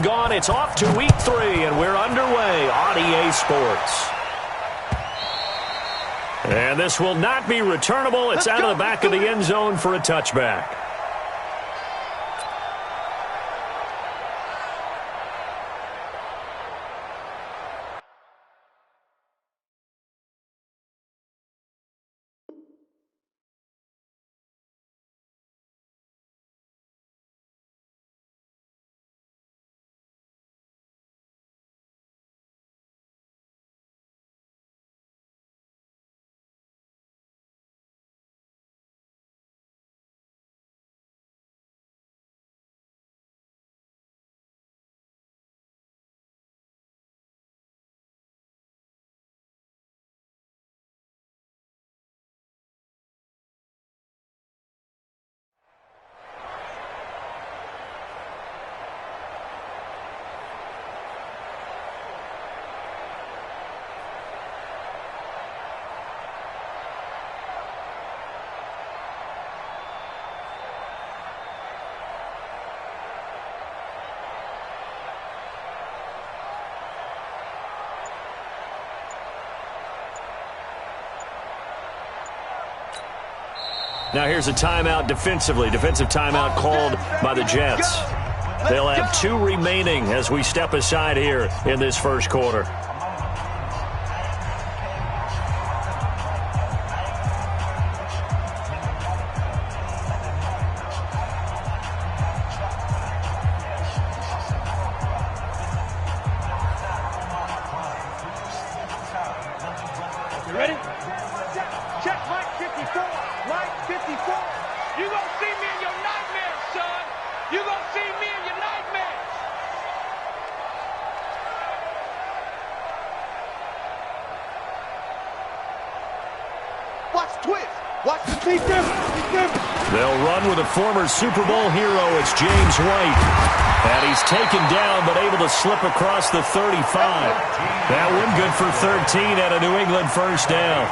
gone. It's off to week 3, and we're underway on EA Sports. And this will not be returnable. It's out of the back of the end zone for a touchback. Now here's a timeout defensively. Defensive timeout called by the Jets. They'll have 2 remaining as we step aside here in this first quarter. You ready? Check Mike 54. Mike 54. You gonna see me in your nightmares, son. You gonna see me in your nightmares. Watch the twist. Watch the team different. They'll run with a former Super Bowl hero. It's James White. And he's taken down but able to slip across the 35. That one good for 13 and a New England first down.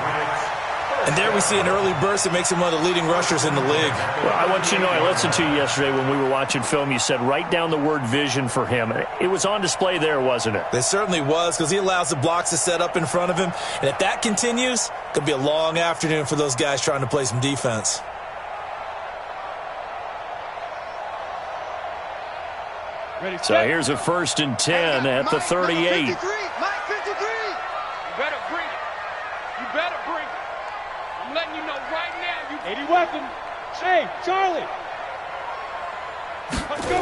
And there we see an early burst that makes him one of the leading rushers in the league. Well, I want you to know, I listened to you yesterday when we were watching film. You said write down the word vision for him. It was on display there, wasn't it? It certainly was, because he allows the blocks to set up in front of him. And if that continues, it could be a long afternoon for those guys trying to play some defense. Ready, So here's a 1st and 10 at the 38. Mike 53. You better bring it. You better bring it. I'm letting you know right now. You 80 weapon. Hey, Charlie. Let's go.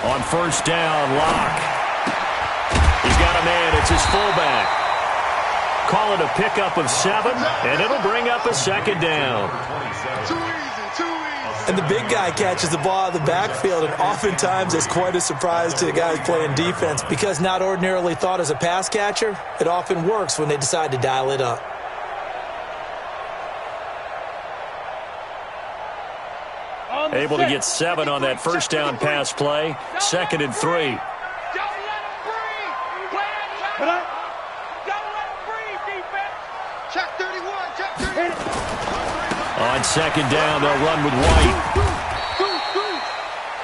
On 1st down, Locke. He's got a man. It's his fullback. Call it a pickup of 7, and it'll bring up a 2nd down. Too easy, too easy. And the big guy catches the ball out of the backfield, and oftentimes it's quite a surprise to the guys playing defense, because not ordinarily thought as a pass catcher, it often works when they decide to dial it up. Able to get 7 on that 1st down pass play. 2nd and 3. Don't let him breathe. Play that time. Don't let him breathe, defense. Check 31. Check 31. On 2nd down, they'll run with White.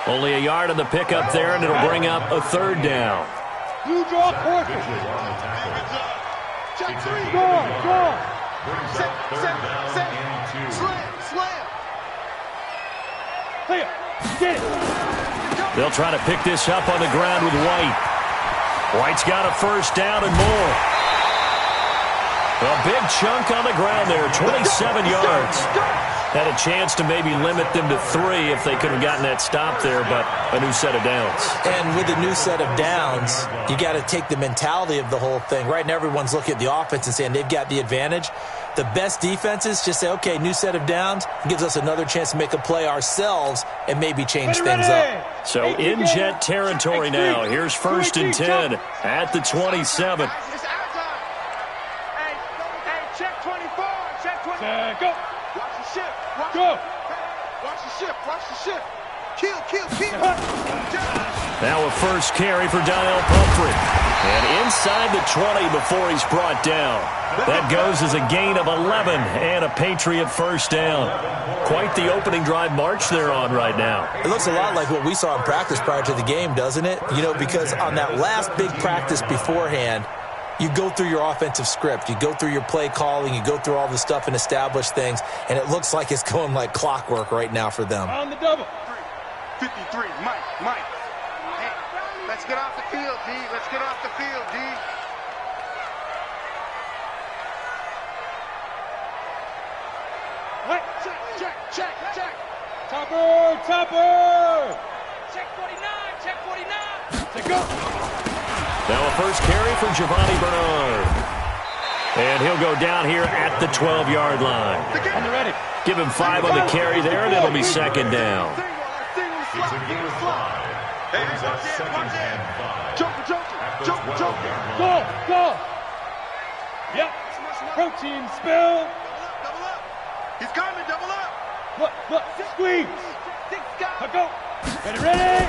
Only a yard on the pickup there, and it'll bring up a 3rd down. You draw quarter. Check 3. Draw. Set. Slam. Clear. Get it. They'll try to pick this up on the ground with White. White's got a 1st down and more. A big chunk on the ground there, 27 yards. Had a chance to maybe limit them to 3 if they could have gotten that stop there, but a new set of downs. And with a new set of downs, you got to take the mentality of the whole thing. Right now, everyone's looking at the offense and saying they've got the advantage. The best defenses just say, okay, new set of downs, gives us another chance to make a play ourselves and maybe change things up. So in Jet territory now. Here's 1st and 10 at the 27. Check 24. Check 24. Go. Watch the ship. Go. Watch the ship. Kill. Now a 1st carry for Donnell Pumphrey. And inside the 20 before he's brought down. That goes as a gain of 11 and a Patriot first down. Quite the opening drive march they're on right now. It looks a lot like what we saw in practice prior to the game, doesn't it? You know, because on that last big practice beforehand, you go through your offensive script. You go through your play calling. You go through all the stuff and establish things. And it looks like it's going like clockwork right now for them. On the double. 53, Mike. Hey, let's get off the field, D. Let's get off the field, D. What? Check. Topper. Check 49. Let's go. Now a first carry for Giovanni Bernard. And he'll go down here at the 12-yard line. On the ready. Give him 5 on the carry there, and it'll be second down. Hey, watch it. Joker. Go. Yep. Protein spill. Double up. He's coming, double up. Look. Squeeze. Go. Ready.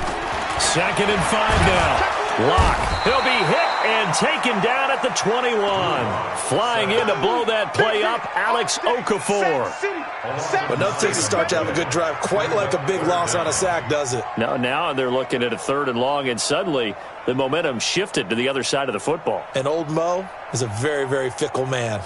Second and 5 now. Lock. He'll be hit and taken down at the 21. Flying in to blow that play up, Alex Okafor. But nothing takes a start to have a good drive quite like a big loss on a sack, does it? Now they're looking at a 3rd and long, and suddenly the momentum shifted to the other side of the football. And old Mo is a very, very fickle man.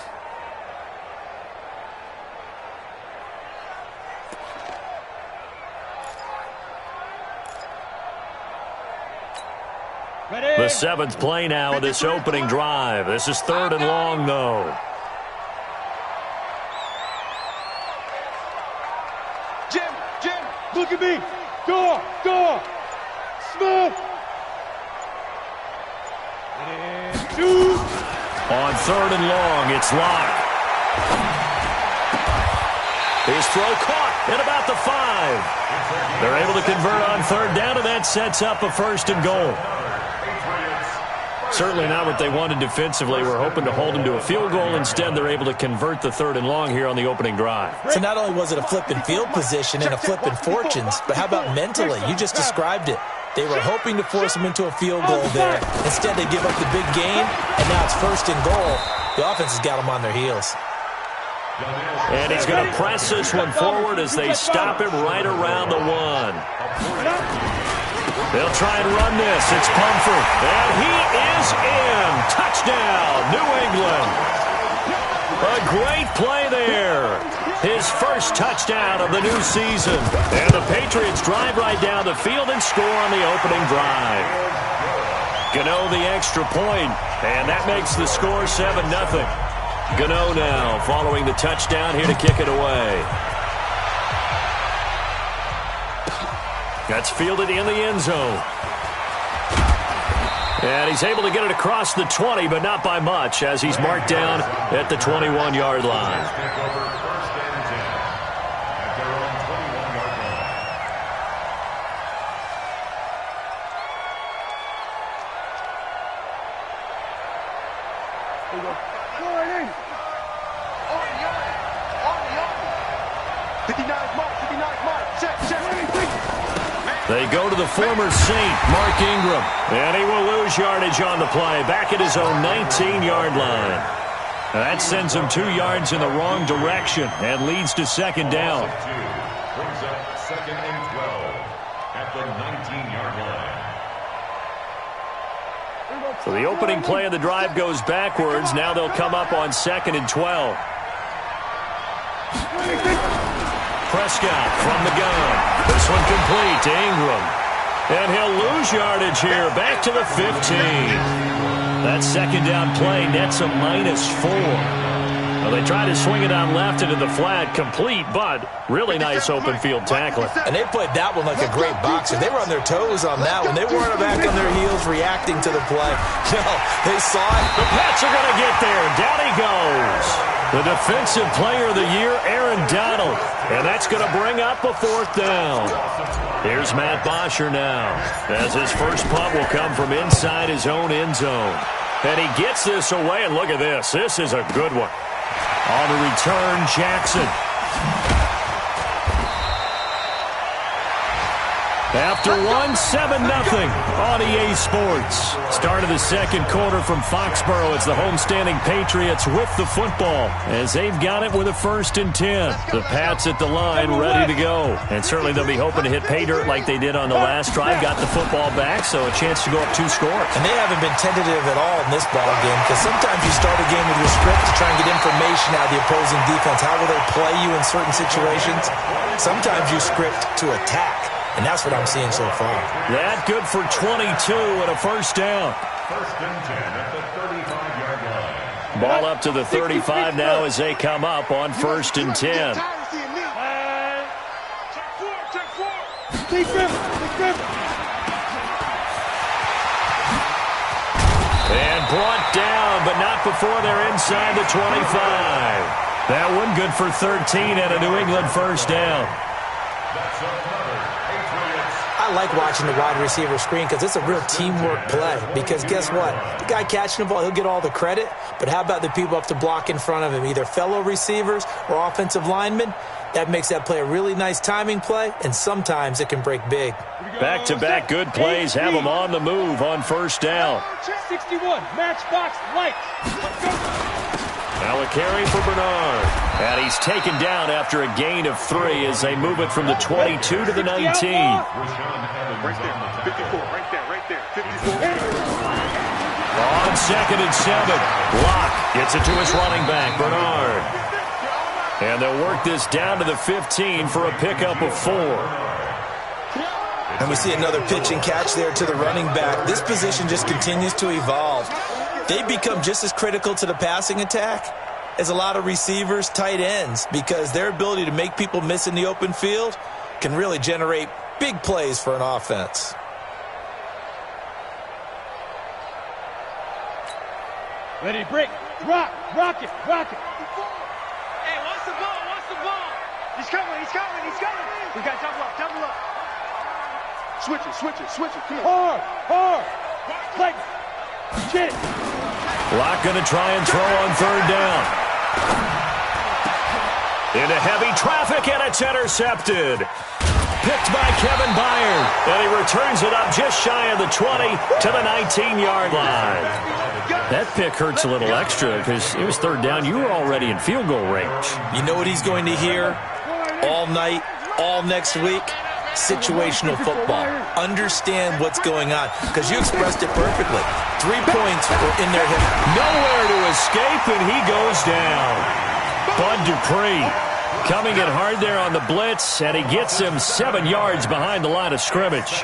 The 7th play now of this opening drive. This is 3rd and long, though. Jim, look at me. Go. Smith. And 2. On 3rd and long, it's Lock. His throw caught at about the 5. They're able to convert on 3rd down, and that sets up a 1st and goal. Certainly not what they wanted defensively. We're hoping to hold them to a field goal. Instead, they're able to convert the 3rd and long here on the opening drive. So not only was it a flip in field position and a flip in fortunes, but how about mentally? You just described it. They were hoping to force them into a field goal there. Instead, they give up the big gain, and now it's 1st and goal. The offense has got them on their heels. And he's going to press this one forward as they stop him right around the 1. They'll try and run this. It's Pumphrey. And he is in. Touchdown, New England. A great play there. His first touchdown of the new season. And the Patriots drive right down the field and score on the opening drive. Gano the extra point, and that makes the score 7-0. Gano now following the touchdown here to kick it away. That's fielded in the end zone. And he's able to get it across the 20, but not by much, as he's marked down at the 21-yard line. They go to the former Saint, Mark Ingram, and he will lose yardage on the play, back at his own 19-yard line. That sends him 2 yards in the wrong direction and leads to 2nd down. Brings up 2nd and 12 at the 19-yard line. So the opening play of the drive goes backwards. Now they'll come up on 2nd and 12. Prescott from the gun. This one complete to Ingram. And he'll lose yardage here, back to the 15. That 2nd down play nets a -4. Well, they try to swing it out left into the flat, complete, but really nice open field tackling. And they played that one like a great boxer. They were on their toes on that one. They weren't back on their heels reacting to the play. No, they saw it. The Pats are going to get there. Down he goes. The Defensive Player of the Year, Aaron Donald. And that's going to bring up a 4th down. Here's Matt Bosher now, as his first punt will come from inside his own end zone. And he gets this away, and look at this. This is a good one. On the return, Jackson. After one, 7-0 on EA Sports. Start of the second quarter from Foxborough. It's the homestanding Patriots with the football as they've got it with a 1st and 10. The Pats at the line ready to go. And certainly they'll be hoping to hit pay dirt like they did on the last drive. Got the football back, so a chance to go up 2 scores. And they haven't been tentative at all in this ball game because sometimes you start a game with your script to try and get information out of the opposing defense. How will they play you in certain situations? Sometimes you script to attack. And that's what I'm seeing so far. That good for 22 and a 1st down. 1st and 10 at the 35-yard line. Ball up to the 35 now as they come up on 1st and 10. And brought down, but not before they're inside the 25. That one good for 13 and a New England 1st down. That's another Patriots. I like watching the wide receiver screen because it's a real teamwork play. Because guess what? The guy catching the ball, he'll get all the credit. But how about the people up to block in front of him, either fellow receivers or offensive linemen? That makes that play a really nice timing play, and sometimes it can break big. Back-to-back good plays have them on the move on 1st down. 61, matchbox, light. Now a carry for Bernard. And he's taken down after a gain of 3 as they move it from the 22 to the 19. Rashaan Evans Right there, 54, right there, 54. On 2nd and 7. Locke gets it to his running back, Bernard. And they'll work this down to the 15 for a pickup of 4. And we see another pitch and catch there to the running back. This position just continues to evolve. They become just as critical to the passing attack as a lot of receivers, tight ends, because their ability to make people miss in the open field can really generate big plays for an offense. Ready to break. Rock it. Hey, what's the ball? He's coming. We got double up. Switch it, come on. Hard. Like, shit. Locke going to try and throw on 3rd down. Into heavy traffic, and it's intercepted. Picked by Kevin Byard. And he returns it up just shy of the 20 to the 19-yard line. That pick hurts a little extra because it was 3rd down. You were already in field goal range. You know what he's going to hear all night, all next week? Situational football. Understand what's going on, because you expressed it perfectly. 3 points were in their hip. Nowhere to escape, and he goes down. Bud Dupree coming in hard there on the blitz, and he gets him 7 yards behind the line of scrimmage.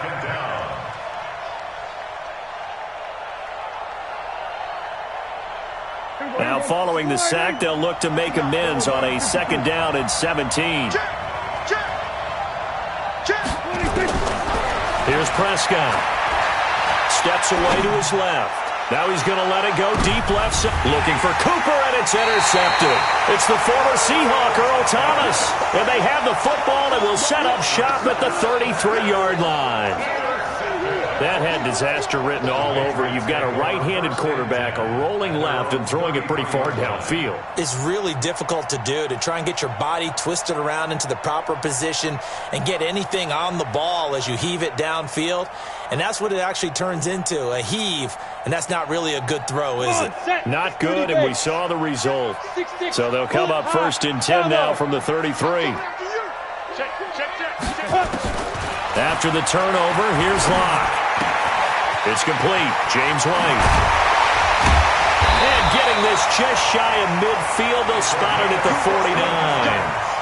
Now following the sack, they'll look to make amends on a 2nd down and 17. Here's Prescott. Steps away to his left. Now he's going to let it go deep left side. Looking for Cooper, and it's intercepted. It's the former Seahawk, Earl Thomas. And they have the football and will set up shop at the 33-yard line. That had disaster written all over. You've got a right-handed quarterback, a rolling left, and throwing it pretty far downfield. It's really difficult to do, to try and get your body twisted around into the proper position and get anything on the ball as you heave it downfield. And that's what it actually turns into, a heave. And that's not really a good throw, is it? Not good, and we saw the result. So they'll come up 1st and 10 now from the 33. After the turnover, here's Locke. It's complete. James White. And getting this just shy of midfield. They'll spot it at the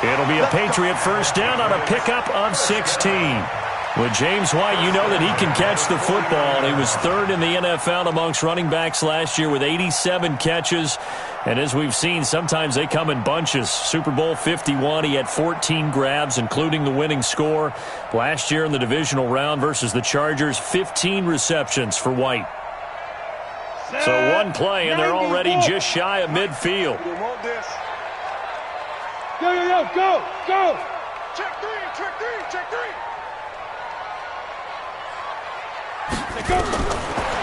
49. It'll be a Patriot 1st down on a pickup of 16. With James White, you know that he can catch the football. He was 3rd in the NFL amongst running backs last year with 87 catches. And as we've seen, sometimes they come in bunches. Super Bowl 51, he had 14 grabs, including the winning score. Last year in the divisional round versus the Chargers, 15 receptions for White. So one play, and they're already just shy of midfield. Go. Check three.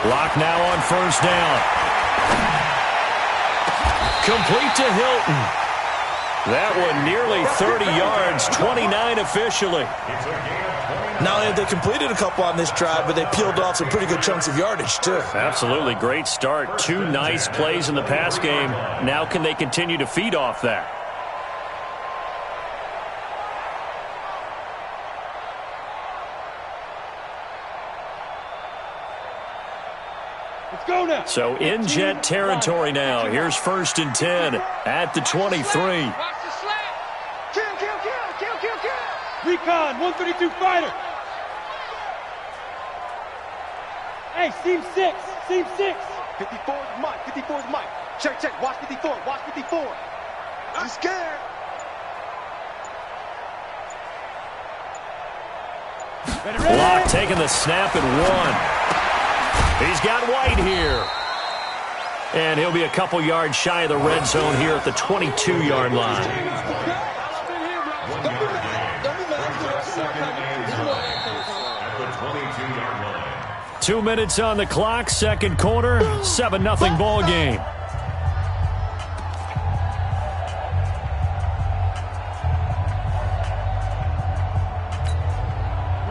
Locke now on 1st down. Complete to Hilton. That one nearly 30 yards, 29 officially. It's a gain of Not only have they completed a couple on this drive, but they peeled off some pretty good chunks of yardage, too. Absolutely great start. 2 nice plays in the pass game. Now can they continue to feed off that? Let's go now. So in Jet territory now. Here's 1st and 10 at the 23. Watch the slant. Kill. Recon, 132 fighter. Hey, seam 6. 54 is Mike. 54 is Mike. Check. Watch 54. I'm scared. Ready. Locke taking the snap and 1. He's got White here. And he'll be a couple yards shy of the red zone here at the 22-yard line. 2 minutes on the clock, second quarter, 7-0 ball game.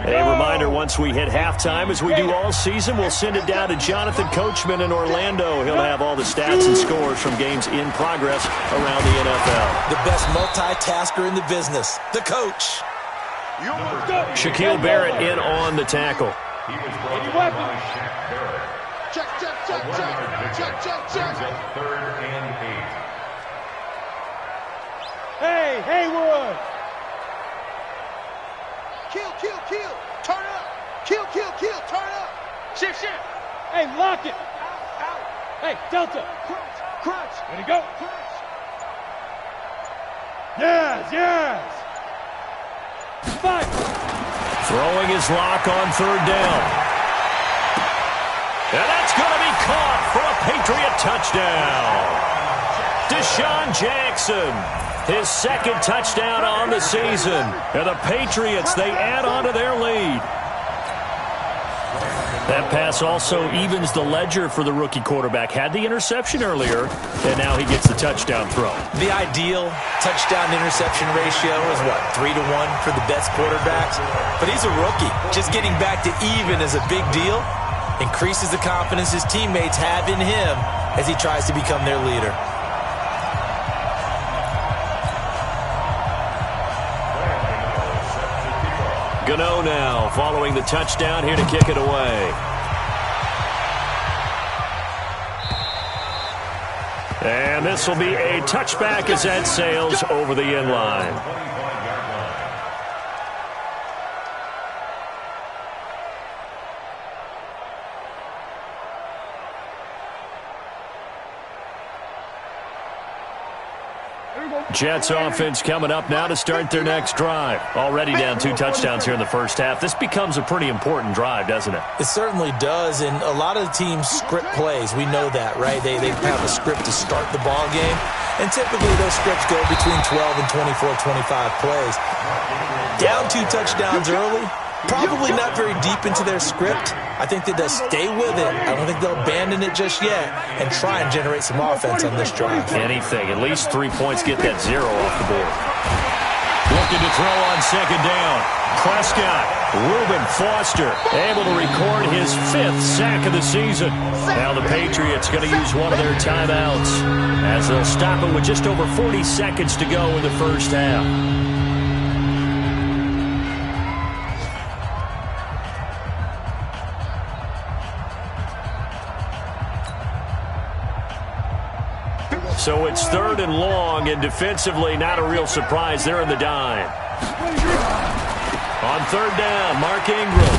A reminder, once we hit halftime, as we do all season, we'll send it down to Jonathan Coachman in Orlando. He'll have all the stats and scores from games in progress around the NFL. The best multitasker in the business, the coach. Shaquille Barrett in on the tackle. He was brought by Shaq Barrett. Check. Brings up 3rd and 8. Hey, Haywood. Kill. Turn up. Kill. Turn up. Shift. Hey, lock it. Hey, Delta. Crunch. Ready to go. Yes. Fight. Throwing his Locke on 3rd down. And that's going to be caught for a Patriot touchdown. Deshaun Jackson, his 2nd touchdown on the season. And the Patriots, they add on to their lead. That pass also evens the ledger for the rookie quarterback. Had the interception earlier, and now he gets the touchdown throw. The ideal touchdown-interception ratio is, 3-to-1 for the best quarterbacks? But he's a rookie. Just getting back to even is a big deal. Increases the confidence his teammates have in him as he tries to become their leader. Gano now following the touchdown, here to kick it away. And this will be a touchback as that sails over the end line. Jets offense coming up now to start their next drive. Already down 2 touchdowns here in the first half. This becomes a pretty important drive, doesn't it? It certainly does, and a lot of the teams script plays. We know that, right? They have a script to start the ball game, and typically those scripts go between 12 and 24, 25 plays. Down 2 touchdowns early, probably not very deep into their script. I think that they'll stay with it. I don't think they'll abandon it just yet and try and generate some offense on this drive. Anything. At least 3 points, get that 0 off the board. Looking to throw on 2nd down. Prescott, Reuben Foster, able to record his 5th sack of the season. Now the Patriots going to use one of their timeouts as they'll stop it with just over 40 seconds to go in the first half. So it's 3rd and long, and defensively, not a real surprise. They're in the dime. On 3rd down, Mark Ingram.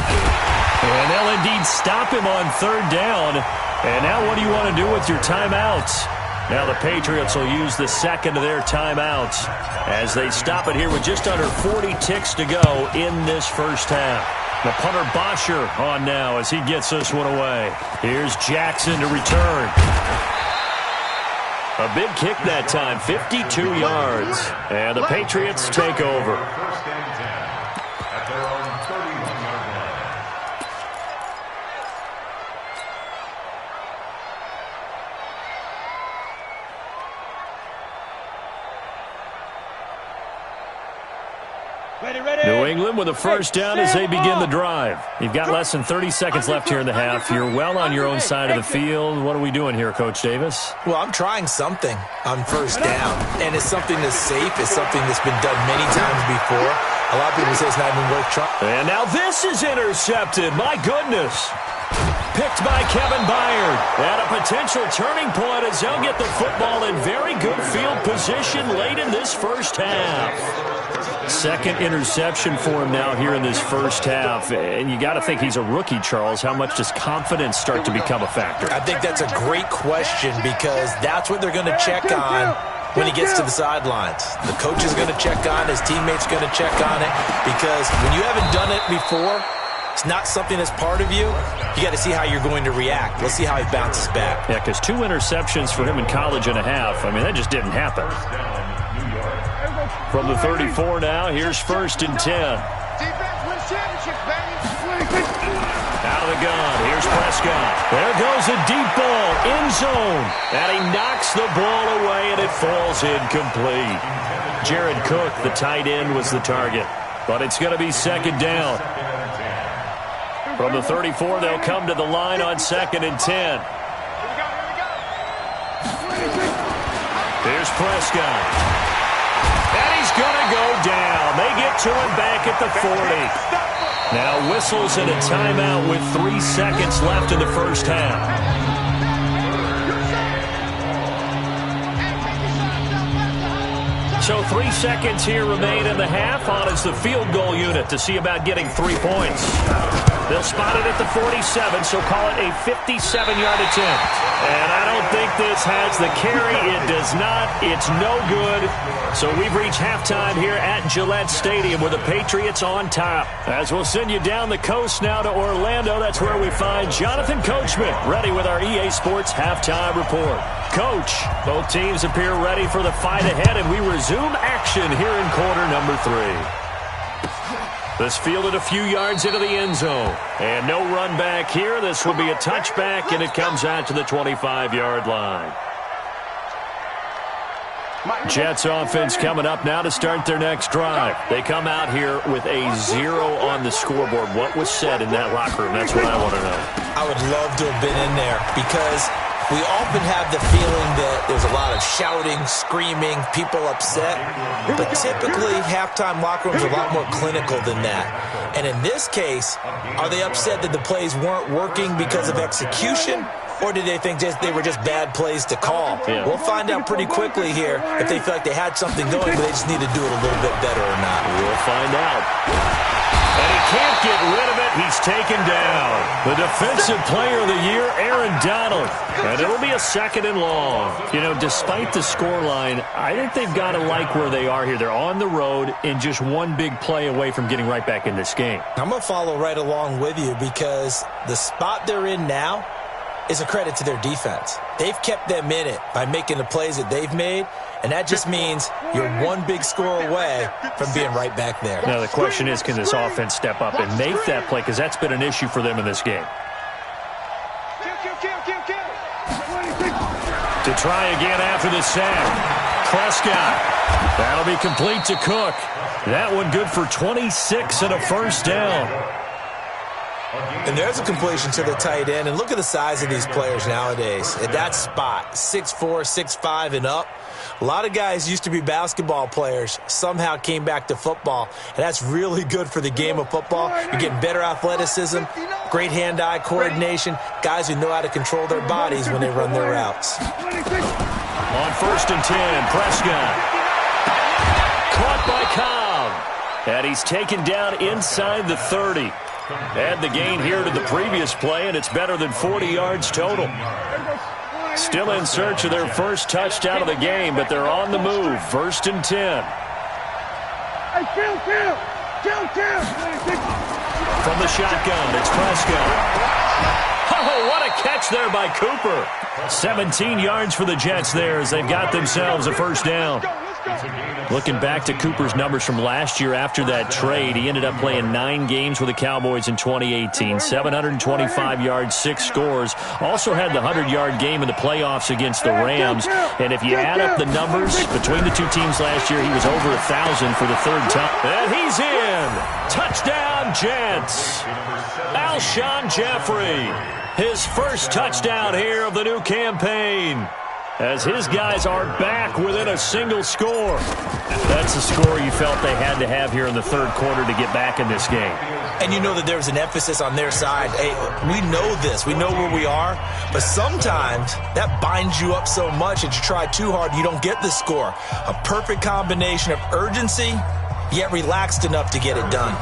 And they'll indeed stop him on 3rd down. And now what do you want to do with your timeouts? Now the Patriots will use the 2nd of their timeouts as they stop it here with just under 40 ticks to go in this first half. The punter Bosher on now as he gets this one away. Here's Jackson to return. A big kick that time, 52 yards. And the Patriots take over. 1st and 10 at their own 31-yard line. New England with a first down as they begin the drive. You've got less than 30 seconds left here in the half. You're well on your own side of the field. What are we doing here, Coach Davis? Well, I'm trying something on first down, and it's something that's safe. It's something that's been done many times before. A lot of people say it's not even worth trying. And now this is intercepted. My goodness. Picked by Kevin Byard. And a potential turning point as they'll get the football in very good field position late in this first half. Second interception for him now here in this first half. And you got to think he's a rookie, Charles. How much does confidence start to become a factor? I think that's a great question because that's what they're going to check on when he gets to the sidelines. The coach is going to check on, his teammates are going to check on it, because when you haven't done it before, it's not something that's part of you. You got to see how you're going to react. Let's see how he bounces back. Yeah, because 2 interceptions for him in college and a half. I mean, that just didn't happen. From the 34 now, here's 1st and 10. Defense wins championships, baby. Out of the gun, here's Prescott. There goes a deep ball, end zone. And he knocks the ball away, and it falls incomplete. Jared Cook, the tight end, was the target. But it's going to be 2nd down. From the 34, they'll come to the line on 2nd and 10. Here's Prescott. And he's going to go down. They get to him back at the 40. Now whistles and a timeout with 3 seconds left in the first half. So 3 seconds here remain in the half. On is the field goal unit to see about getting 3 points. They'll spot it at the 47, so call it a 57-yard attempt. And I don't think this has the carry. It does not. It's no good. So we've reached halftime here at Gillette Stadium with the Patriots on top. As we'll send you down the coast now to Orlando, that's where we find Jonathan Coachman ready with our EA Sports Halftime Report. Coach, both teams appear ready for the fight ahead, and we resume action here in quarter number 3. This fielded a few yards into the end zone. And no run back here. This will be a touchback, and it comes out to the 25-yard line. Jets offense coming up now to start their next drive. They come out here with a 0 on the scoreboard. What was said in that locker room? That's what I want to know. I would love to have been in there because we often have the feeling that there's a lot of shouting, screaming, people upset. But typically, halftime locker rooms are a lot more clinical than that. And in this case, are they upset that the plays weren't working because of execution? Or did they think they were just bad plays to call? Yeah. We'll find out pretty quickly here if they feel like they had something going, but they just need to do it a little bit better or not. We'll find out. And he can't get rid of it. He's taken down. The Defensive Player of the Year, Aaron Donald. And it'll be a 2nd and long. You know, despite the scoreline, I think they've got to like where they are here. They're on the road and just one big play away from getting right back in this game. I'm going to follow right along with you because the spot they're in now is a credit to their defense. They've kept them in it by making the plays that they've made, and that just means you're one big score away from being right back there. Now the question is, can this offense step up and make that play? Because that's been an issue for them in this game. To try again after the sack. Prescott. That'll be complete to Cook. That one good for 26 and a first down. And there's a completion to the tight end. And look at the size of these players nowadays. At that spot, 6'4", 6'5", and up. A lot of guys used to be basketball players, somehow came back to football. And that's really good for the game of football. You're getting better athleticism, great hand-eye coordination, guys who know how to control their bodies when they run their routes. On 1st and 10, Prescott. Caught by Cobb. And he's taken down inside the 30. Add the gain here to the previous play, and it's better than 40 yards total. Still in search of their first touchdown of the game, but they're on the move. 1st and 10. From the shotgun, it's Prescott. Oh, what a catch there by Cooper. 17 yards for the Jets there as they've got themselves a first down. Looking back to Cooper's numbers from last year after that trade, he ended up playing 9 games with the Cowboys in 2018. 725 yards, 6 scores. Also had the 100-yard game in the playoffs against the Rams. And if you add up the numbers between the two teams last year, he was over 1,000 for the 3rd time. And he's in! Touchdown, Jets! Alshon Jeffrey, his first touchdown here of the new campaign, as his guys are back within a single score. That's the score you felt they had to have here in the 3rd quarter to get back in this game. And you know that there's an emphasis on their side. Hey, we know this. We know where we are. But sometimes that binds you up so much that you try too hard, you don't get the score. A perfect combination of urgency, yet relaxed enough to get it done.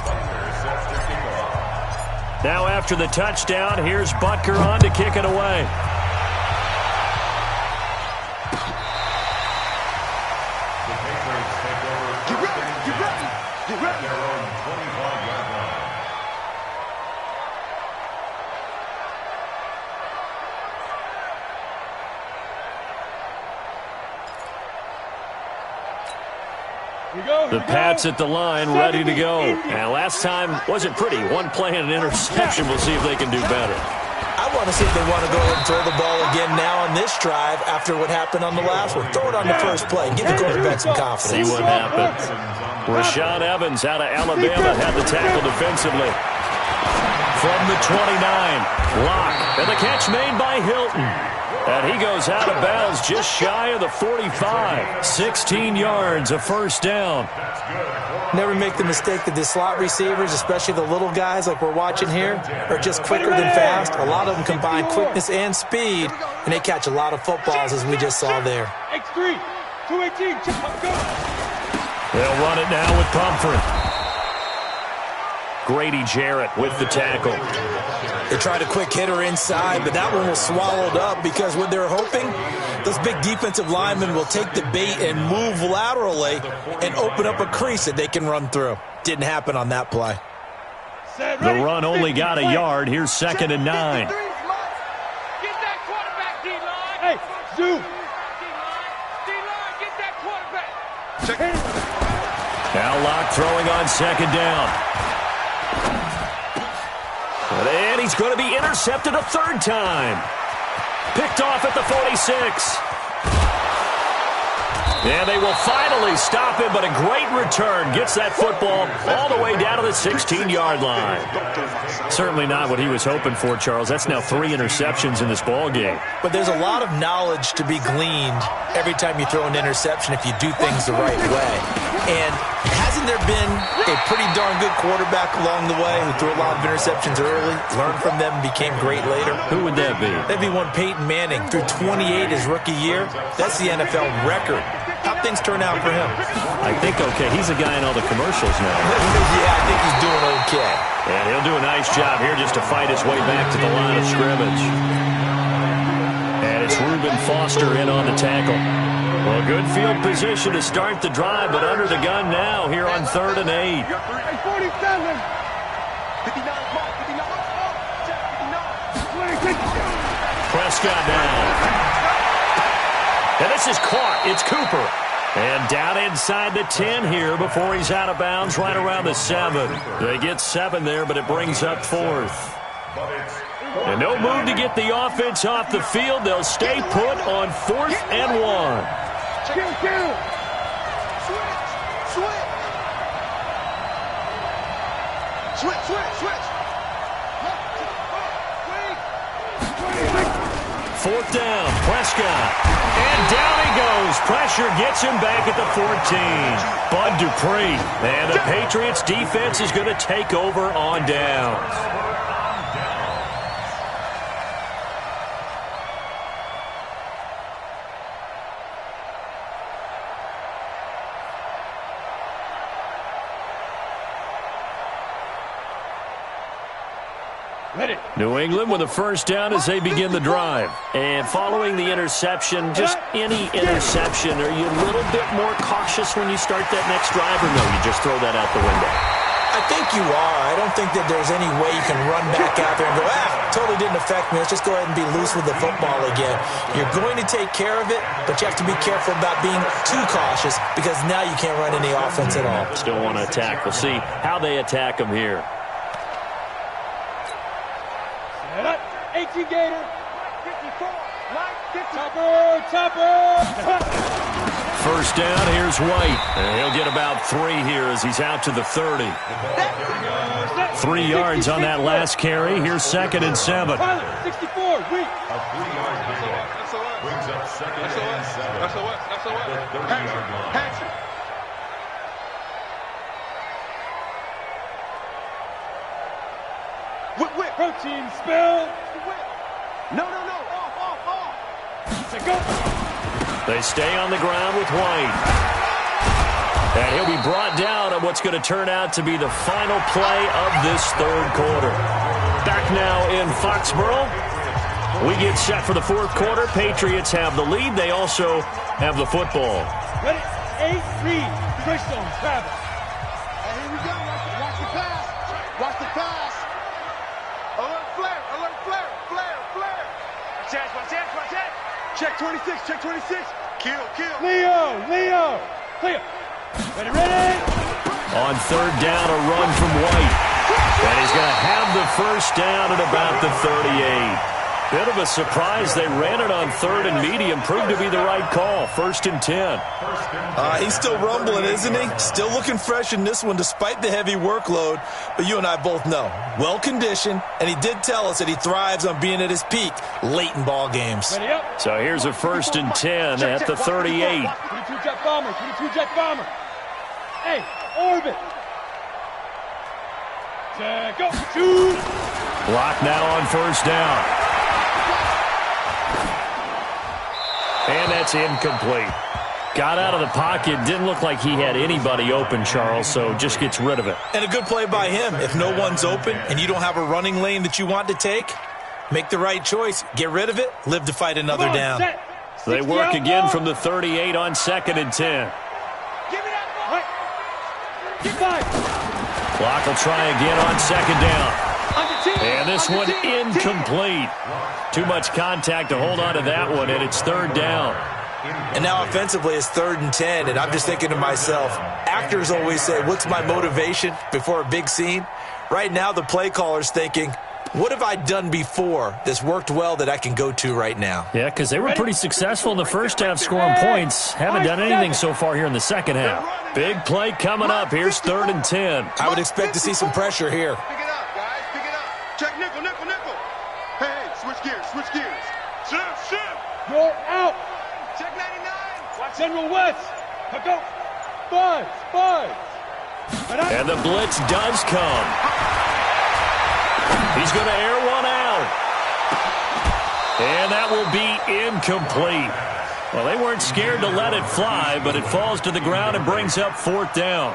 Now after the touchdown, here's Butker on to kick it away. The Pats at the line, ready to go. And last time wasn't pretty. One play and an interception. We'll see if they can do better. I want to see if they want to go ahead and throw the ball again now on this drive after what happened on the last one. Throw it on the first play. Give the quarterback some confidence. See what happens. Rashaan Evans out of Alabama had the tackle defensively. From the 29, Locke. And the catch made by Hilton. And he goes out of bounds just shy of the 45. 16 yards, a first down. Never make the mistake that the slot receivers, especially the little guys like we're watching here, are just quicker than fast. A lot of them combine quickness and speed, and they catch a lot of footballs, as we just saw there. X3, 218, go. They'll run it now with Pumphrey. Grady Jarrett with the tackle. They tried a quick hitter inside, but that one was swallowed up because what they're hoping, those big defensive linemen will take the bait and move laterally and open up a crease that they can run through. Didn't happen on that play. The run only got a yard. Here's 2nd and 9. Get that quarterback, D-line. Hey, zoom. D-line, get that quarterback. Now Locke throwing on 2nd down. And he's going to be intercepted a 3rd time. Picked off at the 46. And they will finally stop him, but a great return. Gets that football all the way down to the 16-yard line. Certainly not what he was hoping for, Charles. That's now 3 interceptions in this ball game. But there's a lot of knowledge to be gleaned every time you throw an interception if you do things the right way. And hasn't there been a pretty darn good quarterback along the way who threw a lot of interceptions early, learned from them, and became great later? Who would that be? That'd be one Peyton Manning. Threw 28 his rookie year. That's the NFL record. How'd things turn out for him? I think okay. He's a guy in all the commercials now. Yeah, I think he's doing okay. And he'll do a nice job here just to fight his way back to the line of scrimmage. And it's Reuben Foster in on the tackle. Well, good field position to start the drive, but under the gun now here on 3rd and 8. 47. 59. Prescott down. And this is caught. It's Cooper. And down inside the 10 here before he's out of bounds right around the 7. They get 7 there, but it brings up 4th. And no move to get the offense off the field. They'll stay put on 4th and 1. Switch. 4th down, Prescott. And down he goes. Pressure gets him back at the 14. Bud Dupree. And the Patriots defense is going to take over on downs. New England with a first down as they begin the drive. And following the interception, just any interception, are you a little bit more cautious when you start that next drive, or no, you just throw that out the window? I think you are. I don't think that there's any way you can run back out there and go, totally didn't affect me. Let's just go ahead and be loose with the football again. You're going to take care of it, but you have to be careful about being too cautious because now you can't run any offense at all. Still want to attack. We'll see how they attack them here. Set up. 18 Gator. 54. Light 50. Chopper. First down, here's White. And he'll get about 3 here as he's out to the 30. 3 yards on that last carry. Here's 2nd and 7. 64, weak. A 3-yard pickup brings up 2nd and 7. That's a what? The 30-yard line. Whip. Protein spill. No. Off. To go. They stay on the ground with White. And he'll be brought down on what's going to turn out to be the final play of this 3rd quarter. Back now in Foxborough. We get set for the 4th quarter. Patriots have the lead. They also have the football. Ready? 8 read. Greystone, Travis. And here we go. Watch the pass. Watch the pass. Alert flare. Watch that. Check 26. Kill. Leo. Clear. Ready. On 3rd down, a run from White. And he's going to have the first down at about the 38. Bit of a surprise. They ran it on 3rd and medium. Proved to be the right call. 1st and 10. He's still rumbling, isn't he? Still looking fresh in this one despite the heavy workload. But you and I both know, well-conditioned, and he did tell us that he thrives on being at his peak late in ball games. Ready up. So here's a 1st and 10 at the 38. 22 jet bomber. Hey, orbit. Check, go. Shoot. Block now on 1st down. And that's incomplete. Got out of the pocket. Didn't look like he had anybody open, Charles, so just gets rid of it. And a good play by him. If no one's open and you don't have a running lane that you want to take, make the right choice. Get rid of it. Live to fight another down. They work again from the 38 on 2nd and 10. Give me that ball. Get by. Clock will try again on 2nd down. And this one incomplete. Too much contact to hold on to that one, and it's 3rd down. And now offensively it's 3rd and 10, and I'm just thinking to myself, actors always say, what's my motivation before a big scene? Right now the play caller's thinking, what have I done before that's worked well that I can go to right now? Yeah, because they were pretty successful in the first half scoring points. Haven't done anything so far here in the second half. Big play coming up. Here's 3rd and 10. I would expect to see some pressure here. Pick it up, guys. Pick it up. Check nickel. Hey, switch gears. Shift. You're out. Check 99. Watch General West. Go. Buzz. And the blitz does come. He's going to air one out. And that will be incomplete. Well, they weren't scared to let it fly, but it falls to the ground and brings up 4th down.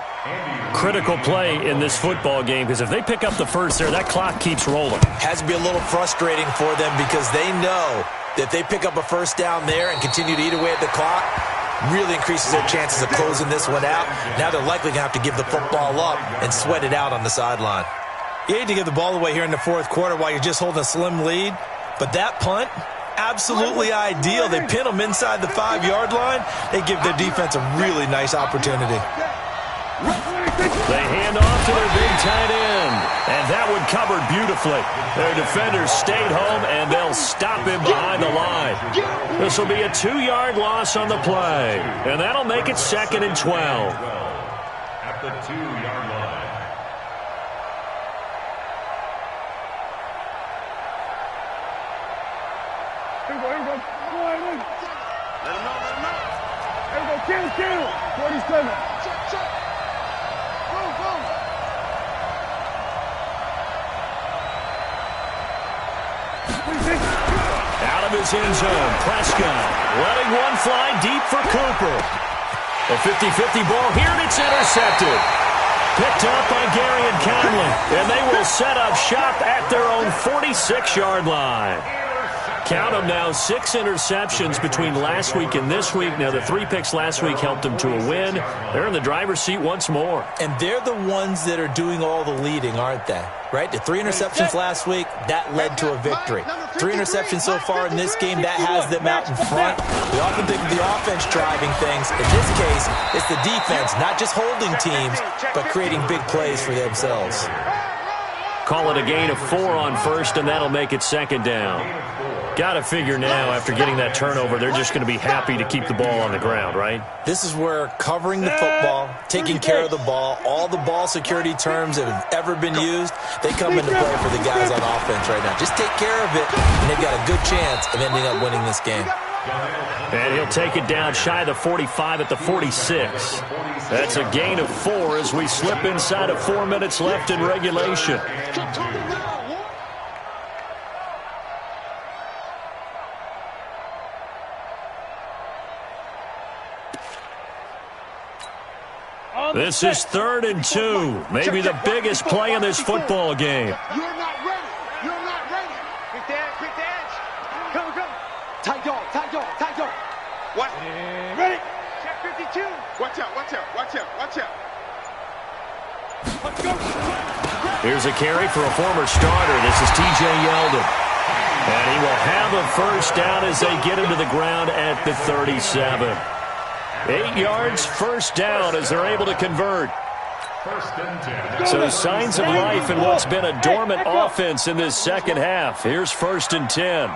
Critical play in this football game, because if they pick up the first there, that clock keeps rolling. Has to be a little frustrating for them because they know that if they pick up a first down there and continue to eat away at the clock, really increases their chances of closing this one out. Now they're likely going to have to give the football up and sweat it out on the sideline. You hate to give the ball away here in the 4th quarter while you're just holding a slim lead, but that punt, absolutely ideal. They pin them inside the 5-yard line. They give their defense a really nice opportunity. They hand off to their big tight end. And that one covered beautifully. Their defenders stayed home, and they'll stop him behind the line. This will be a 2-yard loss on the play. And that'll make it 2nd and 12. At the 2-yard line. Here we go. Go ahead. Let him know. Here we go. Kill. 47. Check. Go. Out of his end zone, Prescott letting one fly deep for Cooper. A 50-50 ball here, and it's intercepted. Picked up by Gary and Conley, and they will set up shop at their own 46-yard line. Count them now, 6 interceptions between last week and this week. Now, the 3 picks last week helped them to a win. They're in the driver's seat once more. And they're the ones that are doing all the leading, aren't they? Right? The 3 interceptions last week, that led to a victory. 3 interceptions so far in this game, that has them out in front. We often think of the offense driving things. In this case, it's the defense, not just holding teams, but creating big plays for themselves. Call it a gain of 4 on first, and that'll make it second down. Got to figure now, after getting that turnover, they're just going to be happy to keep the ball on the ground, right? This is where covering the football, taking care of the ball, all the ball security terms that have ever been used, they come into play for the guys on offense right now. Just take care of it, and they've got a good chance of ending up winning this game. And he'll take it down shy of the 45 at the 46. That's a gain of 4 as we slip inside of 4 minutes left in regulation. This is 3rd and 2. Maybe the biggest play in this football game. You're not ready. You're not ready. Quick dance. Come. Tight dog. What? Ready? Check 52. Watch out. Let's go. Here's a carry for a former starter. This is T.J. Yeldon. And he will have a first down as they get him to the ground at the 37. 8 yards, first down as they're able to convert. So signs of life in what's been a dormant offense in this second half. Here's 1st and 10.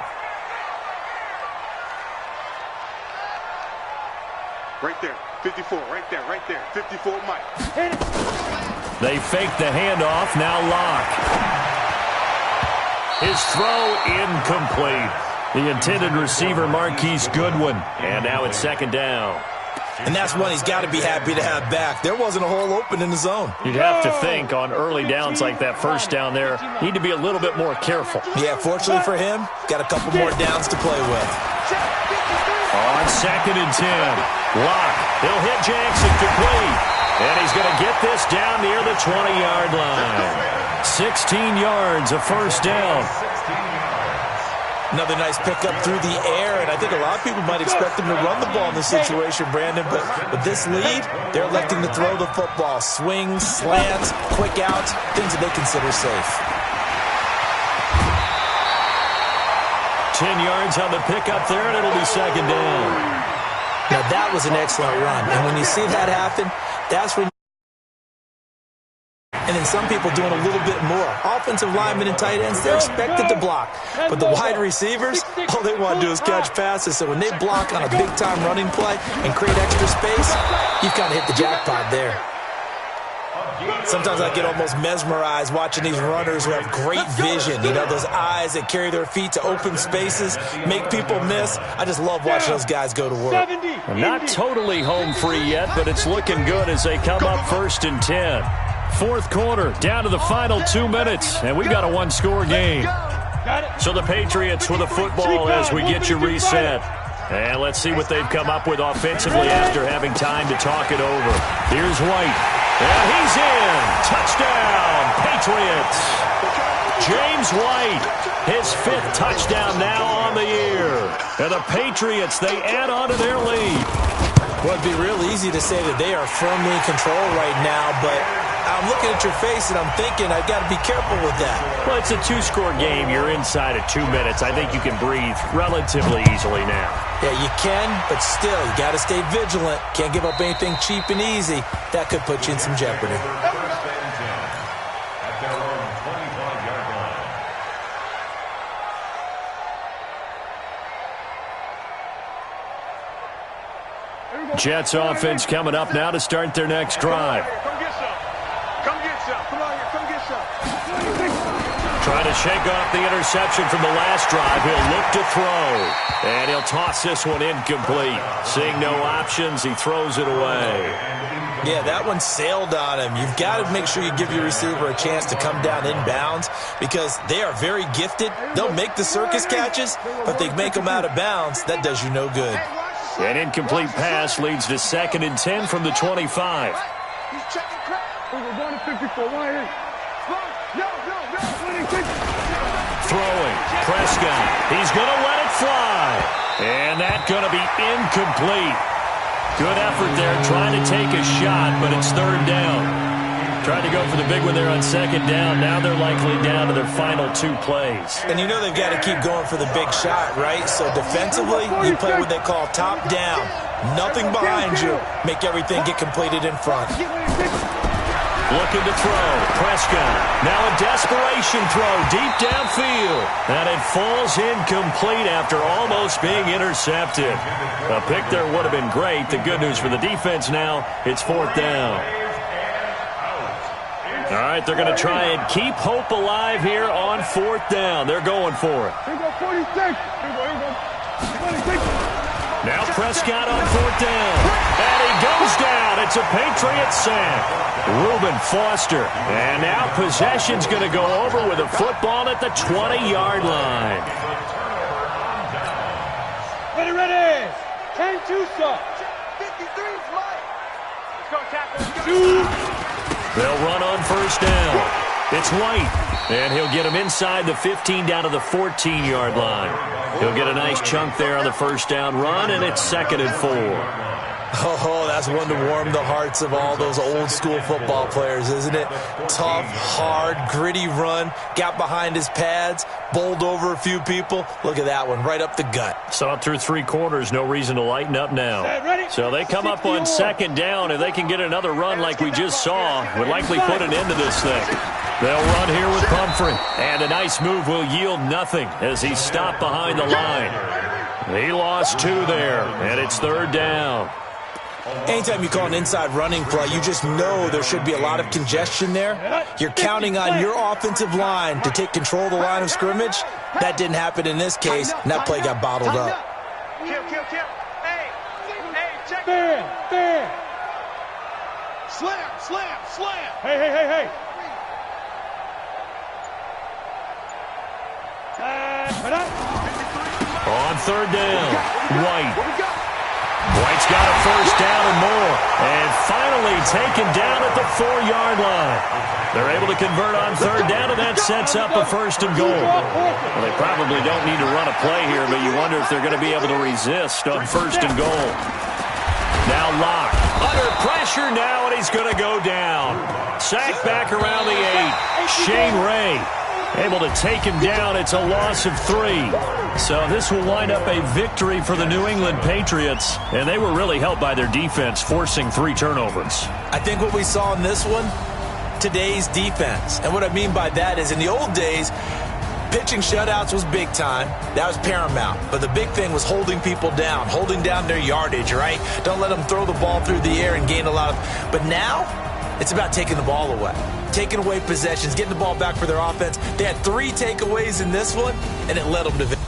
Right there. 54. Right there. 54, Mike. They fake the handoff. Now Locke. His throw incomplete. The intended receiver, Marquise Goodwin. And now it's second down. And that's one he's got to be happy to have back. There wasn't a hole open in the zone. You'd have to think on early downs like that first down there, need to be a little bit more careful. Yeah, fortunately for him, got a couple more downs to play with. On 2nd and 10, Locke. He'll hit Jackson complete. And he's going to get this down near the 20-yard line. 16 yards, a first down. Another nice pickup through the air, and I think a lot of people might expect him to run the ball in this situation, Brandon, but with this lead, they're electing to throw the football. Swings, slants, quick outs, things that they consider safe. 10 yards on the pickup there, and it'll be second down. Now, that was an excellent run, and when you see that happen, that's when and then some people doing a little bit more. Offensive linemen and tight ends, they're expected to block. But the wide receivers, all they want to do is catch passes. So when they block on a big-time running play and create extra space, you've kind of hit the jackpot there. Sometimes I get almost mesmerized watching these runners who have great vision. You know, those eyes that carry their feet to open spaces, make people miss. I just love watching those guys go to work. Not totally home free yet, but it's looking good as they come up 1st and 10. 4th quarter, down to the final 2 minutes, and we've got a one-score game. So the Patriots with the football as we get you reset. And let's see what they've come up with offensively after having time to talk it over. Here's White. And he's in. Touchdown, Patriots. James White, his 5th touchdown now on the year. And the Patriots, they add on to their lead. Well, it'd be real easy to say that they are firmly in control right now, but I'm looking at your face and I'm thinking I've got to be careful with that. Well, it's a 2-score game. You're inside of 2 minutes. I think you can breathe relatively easily now. Yeah, you can, but still, you got to stay vigilant. Can't give up anything cheap and easy. That could put you in some jeopardy. Jets offense coming up now to start their next drive. Come get some. Come on here. Come get some. Trying to shake off the interception from the last drive. He'll look to throw. And he'll toss this one incomplete. Seeing no options, he throws it away. Yeah, that one sailed on him. You've got to make sure you give your receiver a chance to come down inbounds because they are very gifted. They'll make the circus catches, but they make them out of bounds. That does you no good. An incomplete pass leads to 2nd and 10 from the 25. He's checking crap. We're going to 54. 1 here. No. 4 throwing. Prescott. He's going to let it fly. And that's going to be incomplete. Good effort there trying to take a shot, but it's third down. Tried to go for the big one there on second down. Now they're likely down to their final 2 plays. And you know they've got to keep going for the big shot, right? So defensively, you play what they call top down. Nothing behind you. Make everything get completed in front. Looking to throw. Prescott. Now a desperation throw deep downfield. And it falls incomplete after almost being intercepted. A pick there would have been great. The good news for the defense now, it's fourth down. All right, they're going to try and keep hope alive here on fourth down. They're going for it. Now Prescott on fourth down. And he goes down. It's a Patriot sack. Reuben Foster. And now possession's going to go over with a football at the 20-yard line. Ready. 10-2 stop. 53's Mike. Let's go tackle. They'll run on first down. It's White, and he'll get him inside the 15 down to the 14-yard line. He'll get a nice chunk there on the first down run, and it's 2nd and 4. Oh, that's one to warm the hearts of all those old-school football players, isn't it? Tough, hard, gritty run, got behind his pads, bowled over a few people. Look at that one, right up the gut. Saw it through 3 quarters, no reason to lighten up now. So they come up on second down. If they can get another run like we just saw, would likely put an end to this thing. They'll run here with Pumphrey. And a nice move will yield nothing as he's stopped behind the line. He lost 2 there, and it's third down. Anytime you call an inside running play, you just know there should be a lot of congestion there. You're counting on your offensive line to take control of the line of scrimmage. That didn't happen in this case, and that play got bottled up. Kill. Hey, check it. Slam. Hey. On third down, White's got a first down and more. And finally taken down at the 4-yard line. They're able to convert on third down, and that sets up a 1st and goal. Well, they probably don't need to run a play here, but you wonder if they're going to be able to resist on 1st and goal. Now Locke. Under pressure now, and he's going to go down. Sacked back around the 8. Shane Ray able to take him down. It's a loss of 3. So this will wind up a victory for the New England Patriots. And they were really helped by their defense, forcing 3 turnovers. I think what we saw in this one, today's defense. And what I mean by that is in the old days, pitching shutouts was big time. That was paramount. But the big thing was holding people down, holding down their yardage, right? Don't let them throw the ball through the air and gain a lot of... But now, it's about taking the ball away. Taking away possessions, getting the ball back for their offense. They had 3 takeaways in this one, and it led them to victory.